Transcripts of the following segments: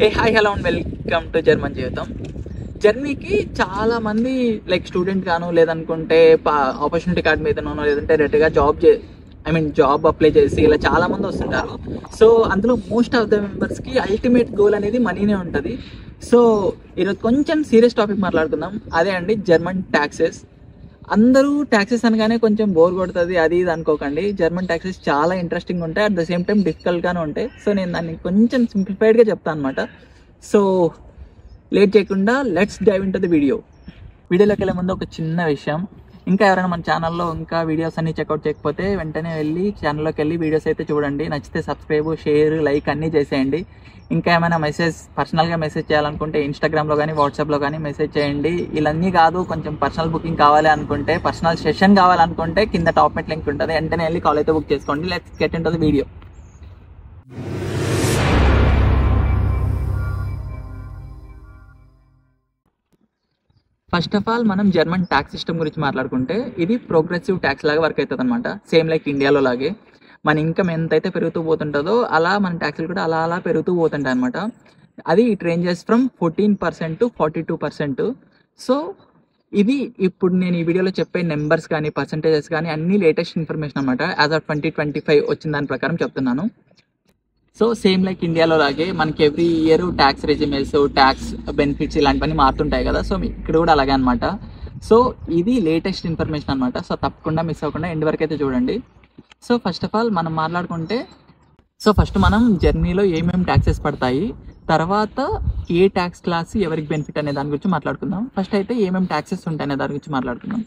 A hi hello and welcome to German జీవితం. జర్నీకి చాలా మంది లైక్ స్టూడెంట్ గాను లేదనుకుంటే ఆపర్చునిటీ కార్డ్ మీదనో లేదంటే డైరెక్ట్గా జాబ్ అప్లై చేసి ఇలా చాలా మంది వస్తుంటారు. సో అందులో మోస్ట్ ఆఫ్ ద మెంబర్స్కి అల్టిమేట్ గోల్ అనేది మనీనే ఉంటుంది. సో ఈరోజు కొంచెం సీరియస్ టాపిక్ మాట్లాడుకుందాం. అదే అండి జర్మన్ ట్యాక్సెస్. అందరూ ట్యాక్సెస్ అనగానే కొంచెం బోర్ కొడుతుంది అది ఇది అనుకోకండి. జర్మన్ ట్యాక్సెస్ చాలా ఇంట్రెస్టింగ్ ఉంటాయి, అట్ ద సేమ్ టైం డిఫికల్ట్గానే ఉంటాయి. సో నేను దాన్ని కొంచెం సింప్లిఫైడ్గా చెప్తాను అనమాట. సో లేట్ చేయకుండా let's dive into the వీడియోలోకి వెళ్ళే ముందు ఒక చిన్న విషయం. ఇంకా ఎవరైనా మన ఛానల్లో ఇంకా వీడియోస్ అన్ని చెక్అవుట్ చేయకపోతే వెంటనే వెళ్ళి ఛానల్లోకి వెళ్ళి వీడియోస్ అయితే చూడండి. నచ్చితే సబ్స్క్రైబ్, షేర్, లైక్ అన్నీ చేసేయండి. ఇంకా ఏమైనా పర్సనల్గా మెసేజ్ చేయాలనుకుంటే ఇన్స్టాగ్రామ్లో కానీ వాట్సాప్లో కానీ మెసేజ్ చేయండి. ఇవన్నీ కాదు, కొంచెం పర్సనల్ బుకింగ్ కావాలి అనుకుంటే, పర్సనల్ సెషన్ కావాలనుకుంటే కింద టాప్ మెట్ లింక్ ఉంటుంది, వెంటనే వెళ్ళి కాల్ అయితే బుక్ చేసుకోండి. Let's get in to the video. First of all మనం జర్మన్ ట్యాక్స్ సిస్టమ్ గురించి మాట్లాడుకుంటే ఇది ప్రోగ్రెసివ్ ట్యాక్స్ లాగా వర్క్ అవుతుంది అనమాట. సేమ్ లైక్ ఇండియాలో లాగే మన ఇన్కమ్ ఎంతైతే పెరుగుతూ పోతుంటుందో అలా మన ట్యాక్స్లు కూడా అలా అలా పెరుగుతూ పోతుంటాయి అనమాట. అది it ranges from 14% to 42%. So ఇది ఇప్పుడు నేను ఈ వీడియోలో చెప్పే నెంబర్స్ కానీ పర్సంటేజెస్ కానీ అన్ని లేటెస్ట్ ఇన్ఫర్మేషన్ అనమాట. యాజ్ ఆఫ్ 2025 వచ్చిన దాని ప్రకారం చెప్తున్నాను. సో సేమ్ లైక్ ఇండియాలో లాగే మనకి every year tax resumes, tax benefits ఇలాంటివన్నీ మారుతుంటాయి కదా. సో ఇక్కడ కూడా అలాగే అనమాట. సో ఇది లేటెస్ట్ ఇన్ఫర్మేషన్ అనమాట. సో తప్పకుండా మిస్ అవ్వకుండా ఎండ్ వరకు అయితే చూడండి. సో ఫస్ట్ ఆఫ్ ఆల్ మనం మాట్లాడుకుంటే, ఫస్ట్ మనం జర్నీలో ఏమేమి ట్యాక్సెస్ పడతాయి, తర్వాత ఏ ట్యాక్స్ క్లాస్ ఎవరికి బెనిఫిట్ అనే దాని గురించి మాట్లాడుకుందాం. ఫస్ట్ అయితే ఏమేమి ట్యాక్సెస్ ఉంటాయి అనే దాని గురించి మాట్లాడుకుందాం.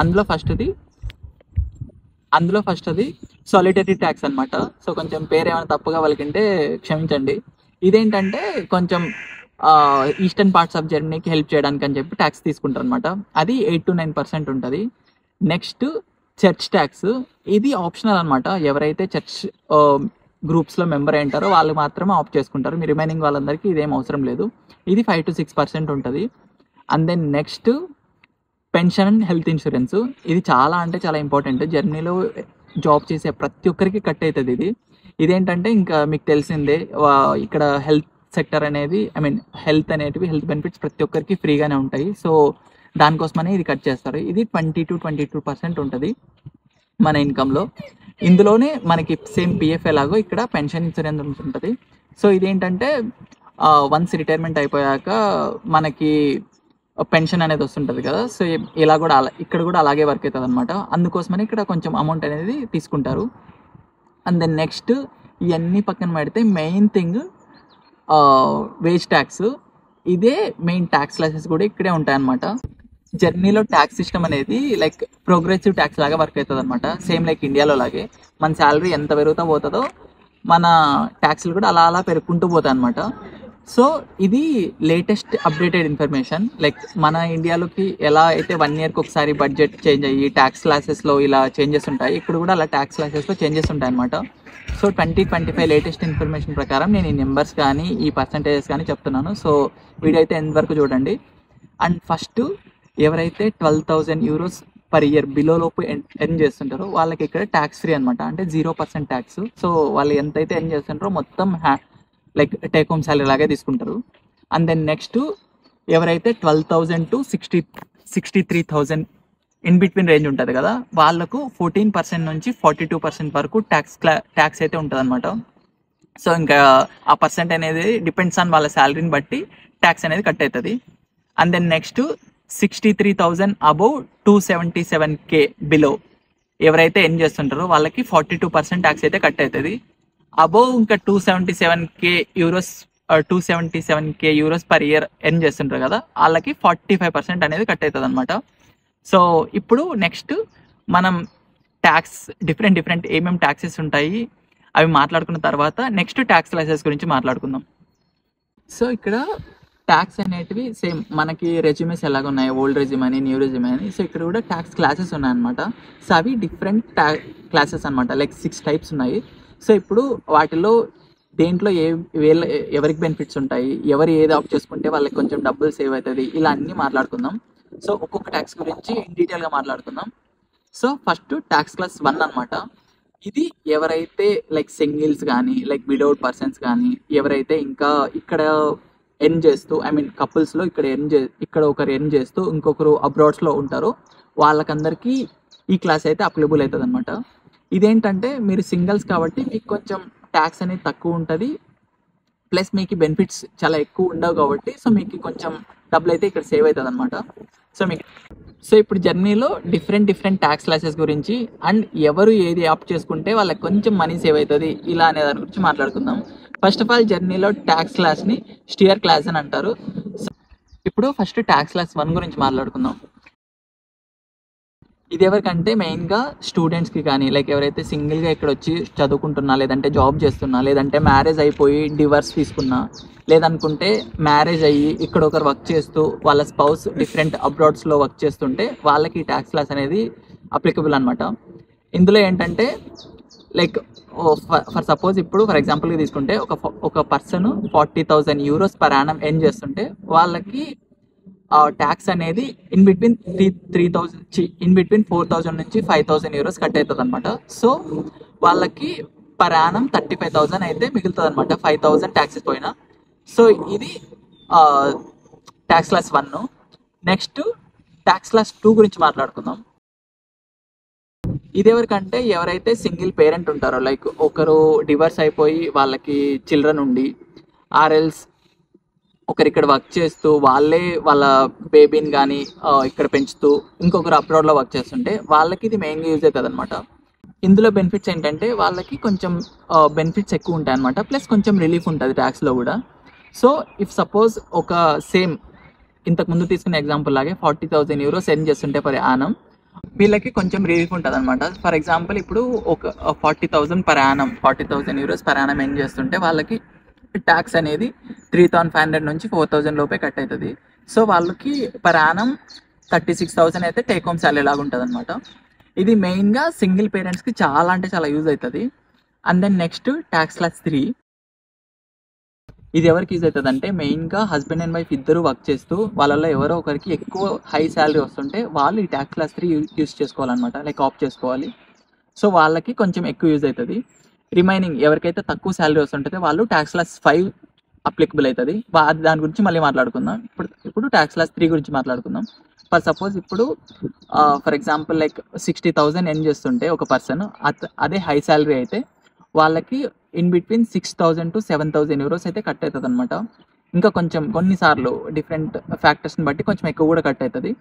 అందులో ఫస్ట్ది సాలిటరీ ట్యాక్స్ అనమాట. సో కొంచెం పేరు ఏమైనా తప్పుగా వాళ్ళకంటే క్షమించండి. ఇదేంటంటే కొంచెం ఈస్టర్న్ పార్ట్స్ ఆఫ్ జర్మనీకి హెల్ప్ చేయడానికి అని చెప్పి ట్యాక్స్ తీసుకుంటారు అనమాట. అది 8 to 9% ఉంటుంది. Next church tax. ఇది ఆప్షనల్ అనమాట. ఎవరైతే చర్చ్ గ్రూప్స్లో మెంబర్ అయి ఉంటారో వాళ్ళు మాత్రమే ఆప్ట్ చేసుకుంటారు. మీ రిమైనింగ్ వాళ్ళందరికీ ఇదేం అవసరం లేదు. ఇది 5 to 6% ఉంటుంది. And then next pension and health insurance. ఇది చాలా అంటే చాలా ఇంపార్టెంట్. జర్మనీలో జాబ్ చేసే ప్రతి ఒక్కరికి కట్ అవుతుంది. ఇదేంటంటే ఇంకా మీకు తెలిసిందే, ఇక్కడ హెల్త్ సెక్టర్ అనేది హెల్త్ బెనిఫిట్స్ ప్రతి ఒక్కరికి ఫ్రీగానే ఉంటాయి. సో దానికోసమనే ఇది కట్ చేస్తారు. ఇది 20 to 22% ఉంటుంది మన ఇన్కంలో. ఇందులోనే మనకి సేమ్ పిఎఫ్ ఎలాగో ఇక్కడ పెన్షన్ ఇన్సూరెన్స్ ఉంటుంది. సో ఇదేంటంటే వన్స్ రిటైర్మెంట్ అయిపోయాక మనకి పెన్షన్ అనేది వస్తుంటుంది కదా. సో ఇక్కడ కూడా అలాగే వర్క్ అవుతుంది అనమాట. అందుకోసమని ఇక్కడ కొంచెం అమౌంట్ అనేది తీసుకుంటారు. అండ్ దెన్ నెక్స్ట్ ఇవన్నీ పక్కన పెడితే మెయిన్ థింగ్ వేజ్ ట్యాక్స్. ఇదే మెయిన్ ట్యాక్స్ క్లాసెస్ కూడా ఇక్కడే ఉంటాయన్నమాట. జర్నీలో ట్యాక్స్ సిస్టమ్ అనేది లైక్ ప్రోగ్రెసివ్ ట్యాక్స్ లాగా వర్క్ అవుతుంది అనమాట. సేమ్ లైక్ ఇండియాలో లాగే మన శాలరీ ఎంత పెరుగుతూ పోతుందో మన ట్యాక్స్లు కూడా అలా అలా పెరుగుకుంటూ పోతాయి అనమాట. సో ఇది లేటెస్ట్ అప్డేటెడ్ ఇన్ఫర్మేషన్. లైక్ మన ఇండియాలోకి ఎలా అయితే 1 yearకి ఒకసారి బడ్జెట్ చేంజ్ అయ్యి ట్యాక్స్ క్లాసెస్లో ఇలా చేంజెస్ ఉంటాయి, ఇక్కడ కూడా అలా ట్యాక్స్ క్లాసెస్లో చేంజెస్ ఉంటాయి అనమాట. సో 2025 లేటెస్ట్ ఇన్ఫర్మేషన్ ప్రకారం నేను ఈ నెంబర్స్ కానీ ఈ పర్సంటేజెస్ కానీ చెప్తున్నాను. సో వీడియో అయితే ఎండ్ వరకు చూడండి. అండ్ ఫస్ట్ ఎవరైతే 12,000 euros per year బిలోలోపు ఎర్న్ చేస్తుంటారో వాళ్ళకి ఇక్కడ ట్యాక్స్ ఫ్రీ అనమాట. అంటే 0% ట్యాక్స్. సో వాళ్ళు ఎంతైతే ఎర్న్ చేస్తుంటారో మొత్తం లైక్ టేక్ హోమ్ శాలరీ లాగే తీసుకుంటారు. అండ్ దెన్ నెక్స్ట్ ఎవరైతే 12,000 to 63,000 ఇన్ బిట్వీన్ రేంజ్ ఉంటుంది కదా, వాళ్ళకు 14% నుంచి 42% వరకు ట్యాక్స్ అయితే ఉంటుంది అనమాట. సో ఇంకా ఆ పర్సెంట్ అనేది డిపెండ్స్ ఆన్ వాళ్ళ శాలరీని బట్టి ట్యాక్స్ అనేది కట్ అవుతుంది. And then next 63,000 above 277K below ఎవరైతే ఎర్న్ చేస్తుంటారో వాళ్ళకి 42% ట్యాక్స్ అయితే కట్ అవుతుంది. అబోవ్ ఇంకా 277K euros per year earn చేస్తుంటారు కదా, వాళ్ళకి 45% అనేది కట్ అవుతుంది అనమాట. సో ఇప్పుడు నెక్స్ట్ మనం ట్యాక్స్ డిఫరెంట్ ఏమేమి ట్యాక్సెస్ ఉంటాయి అవి మాట్లాడుకున్న తర్వాత నెక్స్ట్ ట్యాక్స్ క్లాసెస్ గురించి మాట్లాడుకుందాం. సో ఇక్కడ ట్యాక్స్ అనేటివి సేమ్ మనకి రెజ్యూమేస్ ఎలాగ ఉన్నాయి, ఓల్డ్ రెజ్యూమ్ అని, న్యూ రెజ్యూమ్ అని. సో ఇక్కడ కూడా ట్యాక్స్ క్లాసెస్ ఉన్నాయన్నమాట. సో అవి డిఫరెంట్ క్లాసెస్ అనమాట. లైక్ 6 types ఉన్నాయి. సో ఇప్పుడు వాటిలో దేంట్లో ఎవరికి బెనిఫిట్స్ ఉంటాయి, ఎవరు ఏది ఆప్ట్ చేసుకుంటే వాళ్ళకి కొంచెం డబ్బులు సేవ్ అవుతుంది, ఇలా అన్నీ మాట్లాడుకుందాం. సో ఒక్కొక్క ట్యాక్స్ గురించి డీటెయిల్గా మాట్లాడుకుందాం. సో ఫస్ట్ ట్యాక్స్ క్లాస్ 1 అనమాట. ఇది ఎవరైతే లైక్ సింగిల్స్ కానీ లైక్ విడౌట్ పర్సన్స్ కానీ ఎవరైతే ఇంకా ఇక్కడ ఎర్న్ చేస్తూ ఐ మీన్ కపుల్స్లో ఇక్కడ ఒకరు ఎర్న్ చేస్తూ ఇంకొకరు అబ్రాడ్స్లో ఉంటారో వాళ్ళకందరికీ ఈ క్లాస్ అయితే అప్లికబుల్ అవుతుంది అనమాట. ఇదేంటంటే మీరు సింగిల్స్ కాబట్టి మీకు కొంచెం ట్యాక్స్ అనేది తక్కువ ఉంటుంది, ప్లస్ మీకు బెనిఫిట్స్ చాలా ఎక్కువ ఉండవు కాబట్టి సో మీకు కొంచెం డబ్బులు అయితే ఇక్కడ సేవ్ అవుతుంది అనమాట. సో ఇప్పుడు జర్నీలో డిఫరెంట్ ట్యాక్స్ క్లాసెస్ గురించి అండ్ ఎవరు ఏది ఆప్ట్ చేసుకుంటే వాళ్ళకి కొంచెం మనీ సేవ్ అవుతుంది ఇలా అనే దాని గురించి మాట్లాడుకుందాం. ఫస్ట్ ఆఫ్ ఆల్ జర్నీలో ట్యాక్స్ క్లాస్ని స్టియర్ క్లాస్ అని అంటారు. ఇప్పుడు ఫస్ట్ ట్యాక్స్ క్లాస్ 1 గురించి మాట్లాడుకుందాం. ఇది ఎవరికంటే మెయిన్గా స్టూడెంట్స్కి కానీ లైక్ ఎవరైతే సింగిల్గా ఇక్కడ వచ్చి చదువుకుంటున్నా, లేదంటే జాబ్ చేస్తున్నా, లేదంటే మ్యారేజ్ అయిపోయి డివర్స్ తీసుకున్నా, లేదనుకుంటే మ్యారేజ్ అయ్యి ఇక్కడ ఒకరు వర్క్ చేస్తూ వాళ్ళ స్పౌస్ డిఫరెంట్ అబ్రాడ్స్లో వర్క్ చేస్తుంటే వాళ్ళకి ట్యాక్స్ క్లాస్ అనేది అప్లికబుల్ అనమాట. ఇందులో ఏంటంటే లైక్ ఫర్ సపోజ్ ఇప్పుడు ఫర్ ఎగ్జాంపుల్గా తీసుకుంటే ఒక person 40,000 euros per annum earn చేస్తుంటే వాళ్ళకి ట్యాక్స్ అనేది ఇన్ బిట్వీన్ 4,000 నుంచి 5,000 euros కట్ అవుతుంది అనమాట. సో వాళ్ళకి పర్ యానం 35,000 అయితే మిగులుతుంది అనమాట, 5,000 ట్యాక్సెస్ పోయినా. సో ఇది tax class 1. Next tax class 2 గురించి మాట్లాడుకుందాం. ఇది ఎవరికంటే ఎవరైతే సింగిల్ పేరెంట్ ఉంటారో లైక్ ఒకరు డివర్స్ అయిపోయి వాళ్ళకి చిల్డ్రన్ ఉండి ఆర్ఎల్స్ ఒకరు ఇక్కడ వర్క్ చేస్తూ వాళ్ళే వాళ్ళ బేబీని కానీ ఇక్కడ పెంచుతూ ఇంకొకరు అబ్రాడ్లో వర్క్ చేస్తుంటే వాళ్ళకి ఇది మెయిన్గా యూజ్ అవుతుంది అనమాట. ఇందులో బెనిఫిట్స్ ఏంటంటే వాళ్ళకి కొంచెం బెనిఫిట్స్ ఎక్కువ ఉంటాయి అనమాట, ప్లస్ కొంచెం రిలీఫ్ ఉంటుంది ట్యాక్స్లో కూడా. సో ఇఫ్ సపోజ్ ఒక సేమ్ ఇంతకుముందు తీసుకున్న ఎగ్జాంపుల్ లాగే 40,000 euros ఎర్న్ చేస్తుంటే పర్ యానం వీళ్ళకి కొంచెం రిలీఫ్ ఉంటుంది అనమాట. ఫర్ ఎగ్జాంపుల్ ఇప్పుడు ఒక 40,000 euros పర్ యానం ఎర్న్ చేస్తుంటే వాళ్ళకి ట్యాక్స్ అనేది 3,500 నుంచి 4,000 లోపే కట్ అవుతుంది. సో వాళ్ళకి పర్ యానం 36,000 అయితే టేక్ హోమ్ శాలరీ లాగా ఉంటుంది అనమాట. ఇది మెయిన్గా సింగిల్ పేరెంట్స్కి చాలా అంటే చాలా యూజ్ అవుతుంది. And then next tax class 3. ఇది ఎవరికి యూజ్ అవుతుంది అంటే మెయిన్గా హస్బెండ్ అండ్ వైఫ్ ఇద్దరు వర్క్ చేస్తూ వాళ్ళలో ఎవరో ఒకరికి ఎక్కువ హై శాలరీ వస్తుంటే వాళ్ళు ఈ ట్యాక్స్ క్లాస్ 3 యూజ్ చేసుకోవాలన్నమాట, లైక్ ఆప్ట్ చేసుకోవాలి. సో వాళ్ళకి కొంచెం ఎక్కువ యూజ్ అవుతుంది. రిమైనింగ్ ఎవరికైతే తక్కువ శాలరీ వస్తుంటుందో వాళ్ళు ట్యాక్స్ క్లాస్ 5 అప్లికబుల్ అవుతుంది. దాని గురించి మళ్ళీ మాట్లాడుకుందాం. ఇప్పుడు ట్యాక్స్ క్లాస్ 3 గురించి మాట్లాడుకుందాం. ఫర్ సపోజ్ ఇప్పుడు ఫర్ ఎగ్జాంపుల్ లైక్ 60,000 ఎర్న్ చేస్తుంటే ఒక పర్సన్ అదే హై శాలరీ అయితే వాళ్ళకి ఇన్ బిట్వీన్ 6,000 to 7,000 euros అయితే కట్ అవుతుంది అనమాట. ఇంకా కొంచెం కొన్నిసార్లు డిఫరెంట్ ఫ్యాక్టర్స్ని బట్టి కొంచెం ఎక్కువ కూడా కట్ అవుతుంది.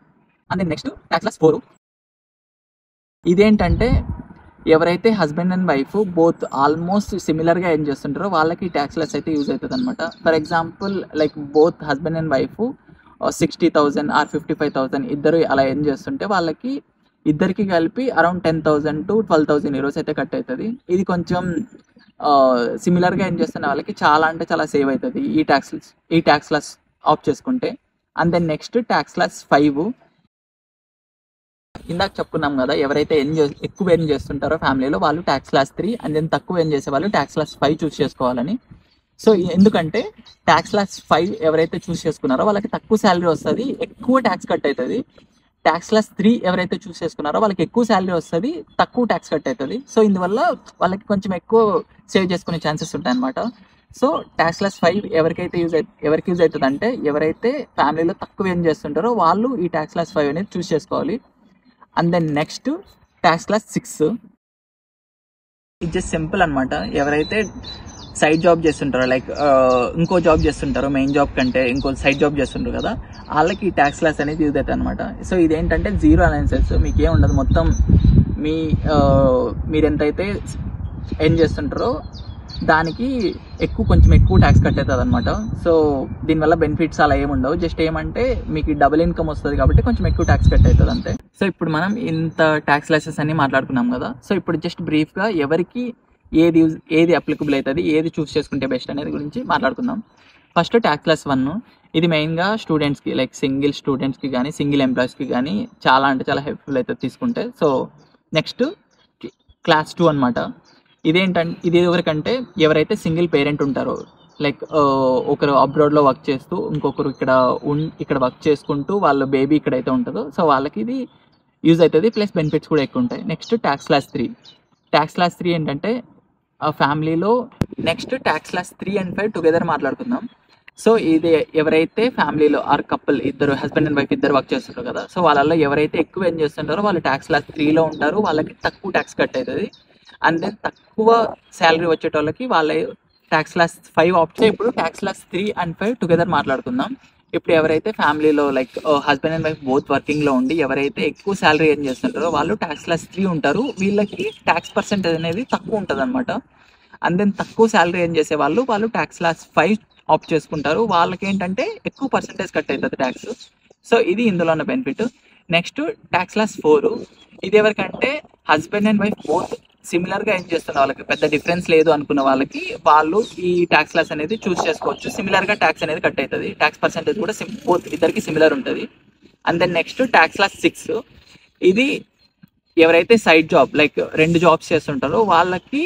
And next tax class 4. ఇదేంటంటే ఎవరైతే husband and wife both almost సిమిలర్గా ఎర్న్ చేస్తుంటారో వాళ్ళకి ట్యాక్స్ లెస్ అయితే యూజ్ అవుతుంది అనమాట. For example like both husband and wife 60,000 or 55,000 ఇద్దరు అలా ఎర్న్ చేస్తుంటే వాళ్ళకి ఇద్దరికి కలిపి అరౌండ్ 10,000 to 12,000 euros అయితే కట్ అవుతుంది. ఇది కొంచెం సిమిలర్గా ఎర్న్ చేస్తున్న వాళ్ళకి చాలా అంటే చాలా సేవ్ అవుతుంది ఈ ట్యాక్స్ లెస్ ఆఫ్ చేసుకుంటే. And then next tax class 5. ఇందాక చెప్పుకున్నాం కదా ఎవరైతే ఎక్కువ ఎర్న్ చేస్తుంటారో ఫ్యామిలీలో వాళ్ళు ట్యాక్స్ క్లాస్ 3 అండ్ దెన్ తక్కువ ఎర్న్ చేసే వాళ్ళు ట్యాక్స్ క్లాస్ 5 చూస్ చేసుకోవాలని. సో ఎందుకంటే ట్యాక్స్ క్లాస్ 5 ఎవరైతే చూస్ చేసుకున్నారో వాళ్ళకి తక్కువ శాలరీ వస్తుంది, ఎక్కువ ట్యాక్స్ కట్ అవుతుంది. ట్యాక్స్ క్లాస్ 3 ఎవరైతే చూస్ చేసుకున్నారో వాళ్ళకి ఎక్కువ శాలరీ వస్తుంది, తక్కువ ట్యాక్స్ కట్ అవుతుంది. సో ఇందువల్ల వాళ్ళకి కొంచెం ఎక్కువ సేవ్ చేసుకునే ఛాన్సెస్ ఉంటాయి అనమాట. సో ట్యాక్స్ క్లాస్ 5 ఎవరికి యూజ్ అవుతుంది అంటే ఎవరైతే ఫ్యామిలీలో తక్కువ ఎర్న్ చేస్తుంటారో వాళ్ళు ఈ ట్యాక్స్ క్లాస్ 5 అనేది చూస్ చేసుకోవాలి. And then next tax class 6. ఇది జస్ట్ సింపుల్ అనమాట. ఎవరైతే సైడ్ జాబ్ చేస్తుంటారో లైక్ ఇంకో జాబ్ చేస్తుంటారో మెయిన్ జాబ్ కంటే ఇంకో సైడ్ జాబ్ చేస్తుంటారు కదా వాళ్ళకి ఈ ట్యాక్స్ క్లాస్ అనేది యూజ్ అవుతుంది అనమాట. సో ఇదేంటంటే జీరో అలవెన్సెస్, మీకు ఏం ఉండదు, మొత్తం మీరు ఎంతైతే ఎర్న్ చేస్తుంటారో దానికి కొంచెం ఎక్కువ ట్యాక్స్ కట్ అవుతుంది అనమాట. సో దీనివల్ల బెనిఫిట్స్ అలా ఏముండవు, జస్ట్ ఏమంటే మీకు డబుల్ ఇన్కమ్ వస్తుంది కాబట్టి కొంచెం ఎక్కువ ట్యాక్స్ కట్ అవుతుంది అంతే. సో ఇప్పుడు మనం ఇంత ట్యాక్స్ లెసెస్ అన్ని మాట్లాడుకున్నాం కదా. సో ఇప్పుడు జస్ట్ బ్రీఫ్గా ఎవరికి ఏది అప్లికబుల్ అవుతుంది, ఏది చూస్ చేసుకుంటే బెస్ట్ అనేది గురించి మాట్లాడుకుందాం. First tax class 1. ఇది మెయిన్గా స్టూడెంట్స్కి లైక్ సింగిల్ స్టూడెంట్స్కి కానీ సింగిల్ ఎంప్లాయీస్కి కానీ చాలా అంటే చాలా హెల్ప్ఫుల్ అవుతుంది తీసుకుంటే. సో నెక్స్ట్ క్లాస్ 2 అనమాట. ఇది ఎవరికంటే ఎవరైతే సింగిల్ పేరెంట్ ఉంటారో లైక్ ఒకరు అబ్రాడ్లో వర్క్ చేస్తూ ఇంకొకరు ఇక్కడ వర్క్ చేసుకుంటూ వాళ్ళ బేబీ ఇక్కడైతే ఉంటుందో సో వాళ్ళకి ఇది యూజ్ అవుతుంది, ప్లస్ బెనిఫిట్స్ కూడా ఎక్కువ ఉంటాయి. Next tax class 3. Tax class 3 ఏంటంటే ఫ్యామిలీలో next tax class 3 and 5 together మాట్లాడుకుందాం. సో ఇది ఎవరైతే ఫ్యామిలీలో ఆర్ కపుల్ ఇద్దరు హస్బెండ్ అండ్ వైఫ్ ఇద్దరు వర్క్ చేస్తుంటారు కదా, సో వాళ్ళలో ఎవరైతే ఎక్కువ ఎర్న్ చేస్తుంటారో వాళ్ళు ట్యాక్స్ క్లాస్ 3లో ఉంటారు. వాళ్ళకి తక్కువ ట్యాక్స్ కట్ అవుతుంది. అండ్ దెన్ తక్కువ శాలరీ వచ్చేటోళ్ళకి వాళ్ళ ట్యాక్స్ క్లాస్ 5 ఆప్షన్. ఇప్పుడు ట్యాక్స్ క్లాస్ 3 అండ్ 5 టుగెదర్ మాట్లాడుకుందాం. ఇప్పుడు ఎవరైతే ఫ్యామిలీలో like husband and wife both వర్కింగ్లో ఉండి ఎవరైతే ఎక్కువ శాలరీ ఎర్న్ చేస్తుంటారో వాళ్ళు ట్యాక్స్ క్లాస్ 3 ఉంటారు. వీళ్ళకి ట్యాక్స్ పర్సెంటేజ్ అనేది తక్కువ ఉంటుంది అనమాట. అండ్ దెన్ తక్కువ శాలరీ ఎర్న్ చేసే వాళ్ళు ట్యాక్స్ క్లాస్ 5 ఆప్ట్ చేసుకుంటారు. వాళ్ళకి ఏంటంటే ఎక్కువ పర్సెంటేజ్ కట్ అవుతుంది ట్యాక్స్. సో ఇది ఇందులో ఉన్న బెనిఫిట్. Next tax class 4. ఇది ఎవరికంటే హస్బెండ్ అండ్ వైఫ్ బోత్ సిమిలర్గా ఎర్న్ చేస్తున్న వాళ్ళకి, పెద్ద డిఫరెన్స్ లేదు అనుకున్న వాళ్ళకి, వాళ్ళు ఈ ట్యాక్స్ క్లాస్ అనేది చూస్ చేసుకోవచ్చు. సిమిలర్గా ట్యాక్స్ అనేది కట్ అవుతుంది. ట్యాక్స్ పర్సెంటేజ్ కూడా బోత్ ఇద్దరికి సిమిలర్ ఉంటుంది. And then next tax class 6. ఇది ఎవరైతే సైడ్ జాబ్ లైక్ 2 జాబ్స్ చేస్తుంటారో వాళ్ళకి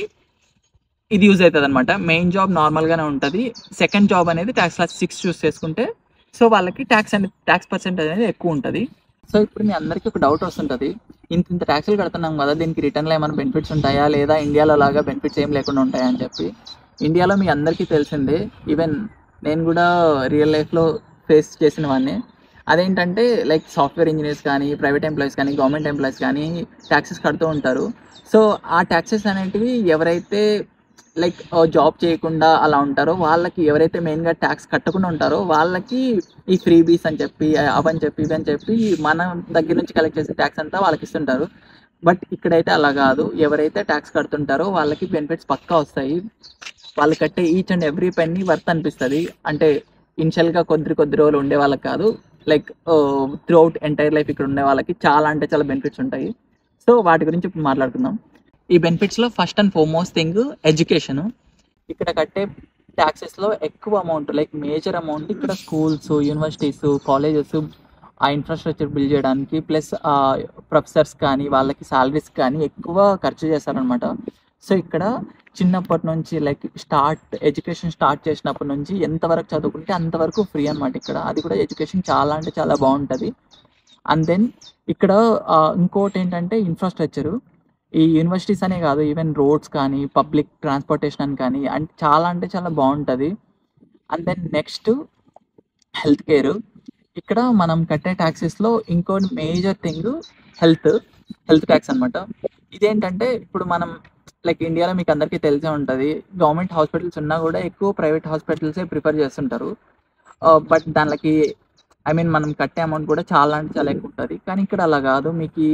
ఇది యూజ్ అవుతుంది అనమాట. మెయిన్ జాబ్ నార్మల్గానే ఉంటుంది. సెకండ్ జాబ్ అనేది ట్యాక్స్ క్లాస్ 6 చూస్ చేసుకుంటే సో వాళ్ళకి ట్యాక్స్ పర్సెంటేజ్ అనేది ఎక్కువ ఉంటుంది. సో ఇప్పుడు మీ అందరికీ ఒక డౌట్ వస్తుంటుంది, ఇంత ట్యాక్స్లు కడుతున్నాం కదా, దీనికి రిటర్న్లో ఏమైనా బెనిఫిట్స్ ఉంటాయా లేదా ఇండియాలో లాగా బెనిఫిట్స్ ఏం లేకుండా ఉంటాయా అని చెప్పి. ఇండియాలో మీ అందరికీ తెలిసిందే, ఈవెన్ నేను కూడా రియల్ లైఫ్లో ఫేస్ చేసిన వాడిని. అదేంటంటే లైక్ సాఫ్ట్వేర్ ఇంజనీర్స్ కానీ, ప్రైవేట్ ఎంప్లాయీస్ కానీ, గవర్నమెంట్ ఎంప్లాయీస్ కానీ ట్యాక్సెస్ కడుతూ ఉంటారు. సో ఆ ట్యాక్సెస్ అనేటివి ఎవరైతే లైక్ జాబ్ చేయకుండా అలా ఉంటారో వాళ్ళకి, ఎవరైతే మెయిన్గా ట్యాక్స్ కట్టకుండా ఉంటారో వాళ్ళకి ఈ ఫ్రీబీస్ అని చెప్పి అవని చెప్పి ఇవని చెప్పి మన దగ్గర నుంచి కలెక్ట్ చేసే ట్యాక్స్ అంతా వాళ్ళకి ఇస్తుంటారు. బట్ ఇక్కడైతే అలా కాదు. ఎవరైతే ట్యాక్స్ కడుతుంటారో వాళ్ళకి బెనిఫిట్స్ పక్కా వస్తాయి. వాళ్ళు కట్టే each and every penny worth అనిపిస్తుంది. అంటే ఇనిషియల్గా కొద్ది రోజులు ఉండే వాళ్ళకి కాదు, like throughout entire life ఇక్కడ ఉండే వాళ్ళకి చాలా అంటే చాలా బెనిఫిట్స్ ఉంటాయి. సో వాటి గురించి ఇప్పుడు మాట్లాడుకుందాం. ఈ బెనిఫిట్స్లో first and foremost thing education. ఇక్కడ కట్టే ట్యాక్సెస్లో ఎక్కువ అమౌంట్ లైక్ మేజర్ అమౌంట్ ఇక్కడ స్కూల్స్, యూనివర్సిటీస్, కాలేజెస్ ఆ ఇన్ఫ్రాస్ట్రక్చర్ బిల్డ్ చేయడానికి ప్లస్ ప్రొఫెసర్స్ కానీ వాళ్ళకి శాలరీస్ కానీ ఎక్కువ ఖర్చు చేస్తారనమాట. సో ఇక్కడ చిన్నప్పటి నుంచి లైక్ ఎడ్యుకేషన్ స్టార్ట్ చేసినప్పటి నుంచి ఎంతవరకు చదువుకుంటే అంతవరకు ఫ్రీ అనమాట ఇక్కడ. అది కూడా ఎడ్యుకేషన్ చాలా అంటే చాలా బాగుంటుంది. అండ్ దెన్ ఇక్కడ ఇంకోటి ఏంటంటే ఇన్ఫ్రాస్ట్రక్చరు. ఈ యూనివర్సిటీస్ అనే కాదు, ఈవెన్ రోడ్స్ కానీ పబ్లిక్ ట్రాన్స్పోర్టేషన్ అని కానీ అంటే చాలా బాగుంటుంది. And then next health care. ఇక్కడ మనం కట్టే ట్యాక్సెస్లో ఇంకో మేజర్ థింగ్ హెల్త్ ట్యాక్స్ అనమాట. ఇదేంటంటే ఇప్పుడు మనం లైక్ ఇండియాలో మీకు అందరికీ తెలిసే ఉంటుంది, గవర్నమెంట్ హాస్పిటల్స్ ఉన్నా కూడా ఎక్కువ ప్రైవేట్ హాస్పిటల్సే ప్రిఫర్ చేస్తుంటారు. బట్ దానికి మనం కట్టే అమౌంట్ కూడా చాలా అంటే చాలా ఎక్కువ ఉంటుంది. కానీ ఇక్కడ అలా కాదు. మీకు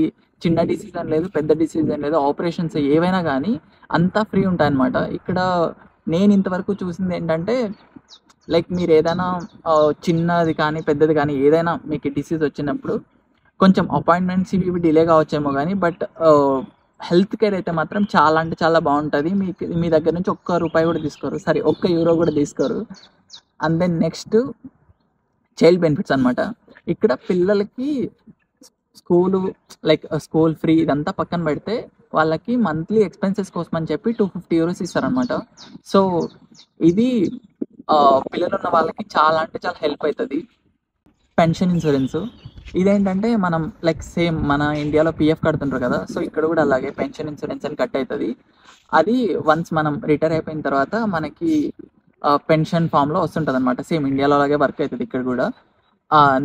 చిన్న డిసీజ్ అని లేదు, పెద్ద డిసీజ్ అని లేదు, ఆపరేషన్స్ ఏవైనా కానీ అంతా ఫ్రీ ఉంటాయి అన్నమాట. ఇక్కడ నేను ఇంతవరకు చూసింది ఏంటంటే లైక్ మీరు ఏదైనా చిన్నది కానీ పెద్దది కానీ ఏదైనా మీకు డిసీజ్ వచ్చినప్పుడు కొంచెం అపాయింట్మెంట్స్ ఇవి డిలే కావచ్చేమో కానీ బట్ హెల్త్ కేర్ అయితే మాత్రం చాలా అంటే చాలా బాగుంటుంది. మీ దగ్గర నుంచి ₹1 కూడా తీసుకోరు, సరే €1 కూడా తీసుకోరు. And then next child benefits అనమాట. ఇక్కడ పిల్లలకి స్కూల్ ఫ్రీ ఇదంతా పక్కన పెడితే వాళ్ళకి మంత్లీ ఎక్స్పెన్సెస్ కోసం అని చెప్పి €250 ఇస్తారనమాట. సో ఇది పిల్లలు ఉన్న వాళ్ళకి చాలా అంటే చాలా హెల్ప్ అవుతుంది. Pension insurance. ఇదేంటంటే మనం లైక్ సేమ్ మన ఇండియాలో పిఎఫ్ కడుతుంటారు కదా, సో ఇక్కడ కూడా అలాగే పెన్షన్ ఇన్సూరెన్స్ అని కట్ అవుతుంది. అది వన్స్ మనం రిటైర్ అయిపోయిన తర్వాత మనకి పెన్షన్ ఫామ్లో వస్తుంటుంది అనమాట. సేమ్ ఇండియాలో అలాగే వర్క్ అవుతుంది ఇక్కడ కూడా.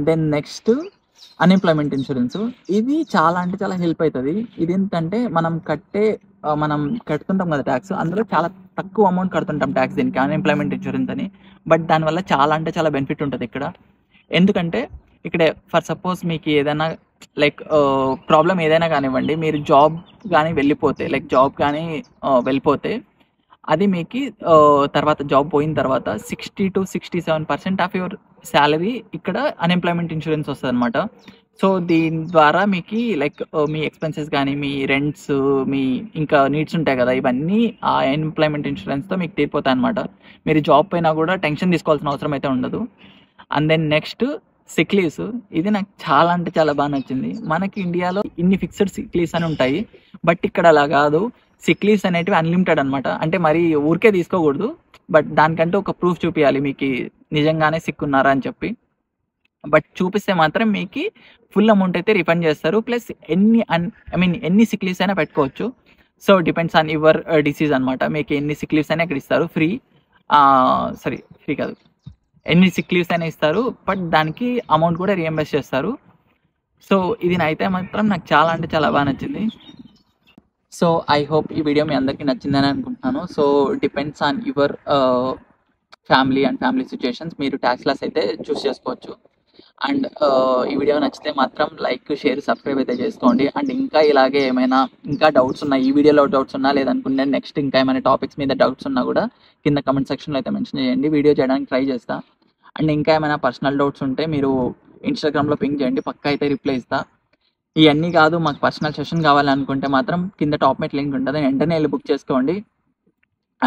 Then next unemployment insurance. ఇది చాలా అంటే చాలా హెల్ప్ అవుతుంది. ఇదేంటంటే మనం కడుతుంటాం కదా ట్యాక్స్, అందులో చాలా తక్కువ అమౌంట్ కడుతుంటాం ట్యాక్స్ దీనికి, అన్ఎంప్లాయ్మెంట్ ఇన్సూరెన్స్ అని. బట్ దానివల్ల చాలా అంటే చాలా బెనిఫిట్ ఉంటుంది ఇక్కడ. ఎందుకంటే ఇక్కడ ఫర్ సపోజ్ మీకు ఏదైనా లైక్ ప్రాబ్లం ఏదైనా కానివ్వండి, మీరు జాబ్ కానీ వెళ్ళిపోతే అది మీకు తర్వాత జాబ్ పోయిన తర్వాత 60 to 67% ఆఫ్ యువర్ శాలరీ ఇక్కడ అన్ఎంప్లాయ్మెంట్ ఇన్సూరెన్స్ వస్తుంది అనమాట. సో దీని ద్వారా మీకు లైక్ మీ ఎక్స్పెన్సెస్ కానీ మీ రెంట్స్ మీ ఇంకా నీడ్స్ ఉంటాయి కదా, ఇవన్నీ ఆ అన్ఎంప్లాయ్మెంట్ ఇన్సూరెన్స్తో మీకు తీరిపోతాయి అనమాట. మీరు జాబ్ పోయినా కూడా టెన్షన్ తీసుకోవాల్సిన అవసరం అయితే ఉండదు. And then next sick leaves. ఇది నాకు చాలా అంటే చాలా బాగా నచ్చింది. మనకి ఇండియాలో ఇన్ని ఫిక్స్డ్ సిక్ లీవ్స్ అని ఉంటాయి, బట్ ఇక్కడ అలా కాదు. సిక్ లీవ్స్ అనేటివి అన్లిమిటెడ్ అనమాట. అంటే మరి ఊరికే తీసుకోకూడదు, బట్ దానికంటే ఒక ప్రూఫ్ చూపించాలి మీకు నిజంగానే సిక్ ఉన్నారా అని చెప్పి. బట్ చూపిస్తే మాత్రం మీకు ఫుల్ అమౌంట్ అయితే రిఫండ్ చేస్తారు. ప్లస్ ఎన్ని సిక్ లీవ్స్ అయినా పెట్టుకోవచ్చు. So depends on your disease అనమాట. మీకు ఎన్ని సిక్ లీవ్స్ అయినా ఇక్కడ ఇస్తారు ఫ్రీ. ఫ్రీ కాదు, ఎన్ని సిక్ లీవ్స్ అయినా ఇస్తారు, బట్ దానికి అమౌంట్ కూడా రియంబర్స్ చేస్తారు. సో ఇది అయితే మాత్రం నాకు చాలా అంటే చాలా బాగా నచ్చింది. సో ఐ హోప్ ఈ వీడియో మీ అందరికీ నచ్చిందని అనుకుంటున్నాను. So depends on your family and family situations, మీరు ట్యాక్స్ లాస్ అయితే చూస్ చేసుకోవచ్చు. అండ్ ఈ వీడియో నచ్చితే మాత్రం లైక్, షేర్, సబ్స్క్రైబ్ అయితే చేసుకోండి. అండ్ ఇంకా ఇలాగే ఏమైనా ఇంకా డౌట్స్ ఉన్నా, ఈ వీడియోలో డౌట్స్ ఉన్నా లేదనుకుంటే నెక్స్ట్ ఇంకా ఏమైనా టాపిక్స్ మీద డౌట్స్ ఉన్నా కూడా కింద కమెంట్ సెక్షన్లో అయితే మెన్షన్ చేయండి, వీడియో చేయడానికి ట్రై చేస్తా. అండ్ ఇంకా ఏమైనా పర్సనల్ డౌట్స్ ఉంటే మీరు ఇన్స్టాగ్రామ్లో పింక్ చేయండి, పక్కా అయితే రిప్లై ఇస్తా. ఇవన్నీ కాదు, మాకు పర్సనల్ సెషన్ కావాలనుకుంటే మాత్రం కింద టాప్ మేట్ లింక్ ఉంటుంది, వెంటనే వెళ్ళి బుక్ చేసుకోండి.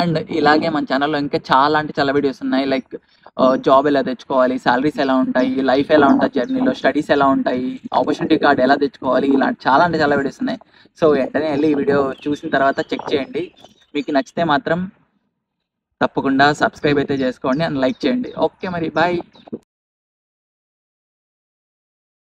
అండ్ ఇలాగే మన ఛానల్లో ఇంకా చాలా అంటే చాలా వీడియోస్ ఉన్నాయి. లైక్ జాబ్ ఎలా తెచ్చుకోవాలి, శాలరీస్ ఎలా ఉంటాయి, లైఫ్ ఎలా ఉంటుంది జర్నీలో, స్టడీస్ ఎలా ఉంటాయి, ఆపర్చునిటీ కార్డ్ ఎలా తెచ్చుకోవాలి, ఇలాంటి చాలా అంటే చాలా వీడియోస్ ఉన్నాయి. సో వెంటనే వెళ్ళి ఈ వీడియో చూసిన తర్వాత చెక్ చేయండి. మీకు నచ్చితే మాత్రం తప్పకుండా సబ్స్క్రైబ్ అయితే చేసుకోండి అండ్ లైక్ చేయండి. ఓకే మరి బాయ్.